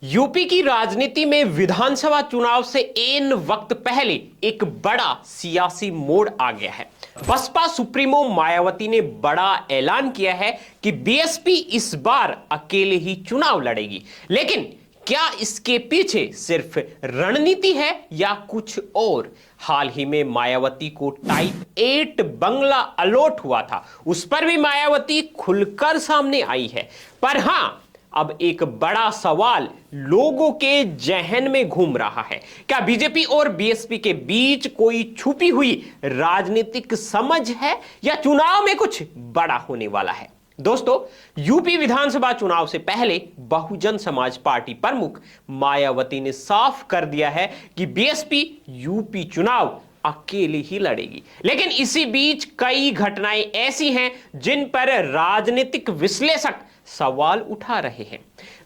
UP की राजनीति में विधानसभा चुनाव से एन वक्त पहले एक बड़ा सियासी मोड़ आ गया है। बसपा सुप्रीमो मायावती ने बड़ा ऐलान किया है कि बीएसपी इस बार अकेले ही चुनाव लड़ेगी। लेकिन क्या इसके पीछे सिर्फ रणनीति है या कुछ और? हाल ही में मायावती को टाइप 8 बंगला अलॉट हुआ था, उस पर भी मायावती खुलकर सामने आई है। पर हां, अब एक बड़ा सवाल लोगों के जहन में घूम रहा है। क्या बीजेपी और बीएसपी के बीच कोई छुपी हुई राजनीतिक समझ है या चुनाव में कुछ बड़ा होने वाला है? दोस्तों, यूपी विधानसभा चुनाव से पहले बहुजन समाज पार्टी प्रमुख मायावती ने साफ कर दिया है कि बीएसपी यूपी चुनाव अकेले ही लड़ेगी। लेकिन इसी बीच कई घटनाएं ऐसी हैं जिन पर राजनीतिक विश्लेषक सवाल उठा रहे हैं।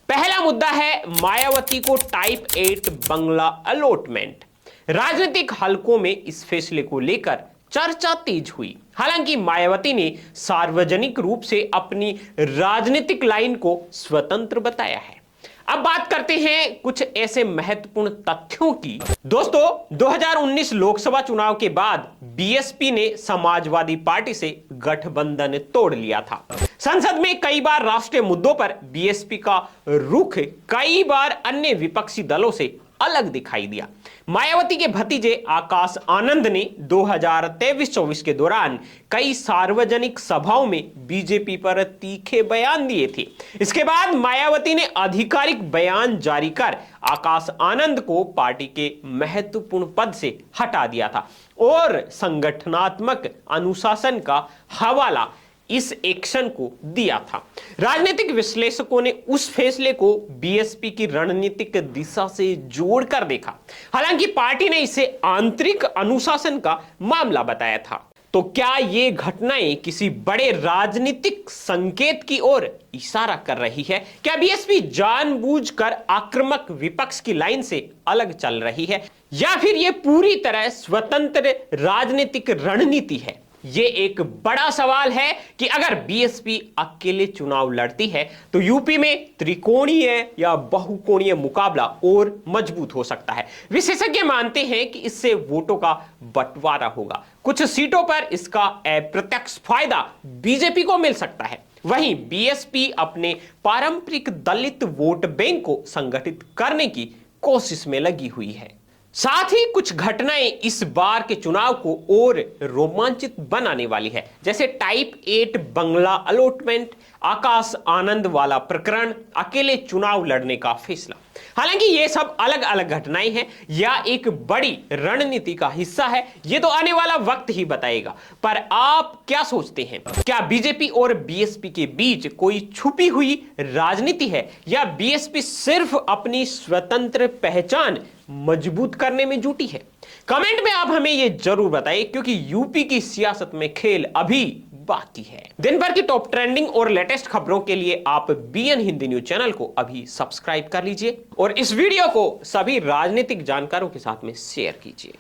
पहला मुद्दा है मायावती को टाइप 8 बंगला अलॉटमेंट। राजनीतिक हलकों में इस फैसले को लेकर चर्चा तेज हुई। हालांकि मायावती ने सार्वजनिक रूप से अपनी राजनीतिक लाइन को स्वतंत्र बताया है। अब बात करते हैं कुछ ऐसे महत्वपूर्ण तथ्यों की। दोस्तों, 2019 लोकसभा चुनाव के बाद बीएसपी ने समाजवादी पार्टी से गठबंधन तोड़ लिया था। संसद में कई बार राष्ट्रीय मुद्दों पर बीएसपी का रुख कई बार अन्य विपक्षी दलों से अलग दिखाई दिया। मायावती के भतीजे आकाश आनंद ने 2023-24 के दौरान कई सार्वजनिक सभाओं में बीजेपी पर तीखे बयान दिए थे। इसके बाद मायावती ने आधिकारिक बयान जारी कर आकाश आनंद को पार्टी के महत्वपूर्ण पद से हटा दिया था और संगठनात्मक अनुशासन का हवाला इस एक्शन को दिया था। राजनीतिक विश्लेषकों ने उस फैसले को बीएसपी की रणनीतिक दिशा से जोड़कर देखा। हालांकि पार्टी ने इसे आंतरिक अनुशासन का मामला बताया था। तो क्या ये घटनाएं किसी बड़े राजनीतिक संकेत की ओर इशारा कर रही है? क्या बीएसपी जानबूझकर आक्रामक विपक्ष की लाइन से अलग चल रही है या फिर यह पूरी तरह स्वतंत्र राजनीतिक रणनीति है? ये एक बड़ा सवाल है कि अगर बीएसपी अकेले चुनाव लड़ती है तो यूपी में त्रिकोणीय या बहुकोणीय मुकाबला और मजबूत हो सकता है। विशेषज्ञ मानते हैं कि इससे वोटों का बंटवारा होगा। कुछ सीटों पर इसका अप्रत्यक्ष फायदा बीजेपी को मिल सकता है। वहीं बीएसपी अपने पारंपरिक दलित वोट बैंक को संगठित करने की कोशिश में लगी हुई है। साथ ही कुछ घटनाएं इस बार के चुनाव को और रोमांचित बनाने वाली है, जैसे टाइप 8 बंगला अलॉटमेंट, आकाश आनंद वाला प्रकरण, अकेले चुनाव लड़ने का फैसला। हालांकि ये सब अलग अलग घटनाएं हैं या एक बड़ी रणनीति का हिस्सा है, ये तो आने वाला वक्त ही बताएगा। पर आप क्या सोचते हैं? क्या बीजेपी और बीएसपी के बीच कोई छुपी हुई राजनीति है या बीएसपी सिर्फ अपनी स्वतंत्र पहचान मजबूत करने में जुटी है? कमेंट में आप हमें यह जरूर बताइए, क्योंकि यूपी की सियासत में खेल अभी बाकी है। दिन भर की टॉप ट्रेंडिंग और लेटेस्ट खबरों के लिए आप बीएन हिंदी न्यूज चैनल को अभी सब्सक्राइब कर लीजिए और इस वीडियो को सभी राजनीतिक जानकारों के साथ में शेयर कीजिए।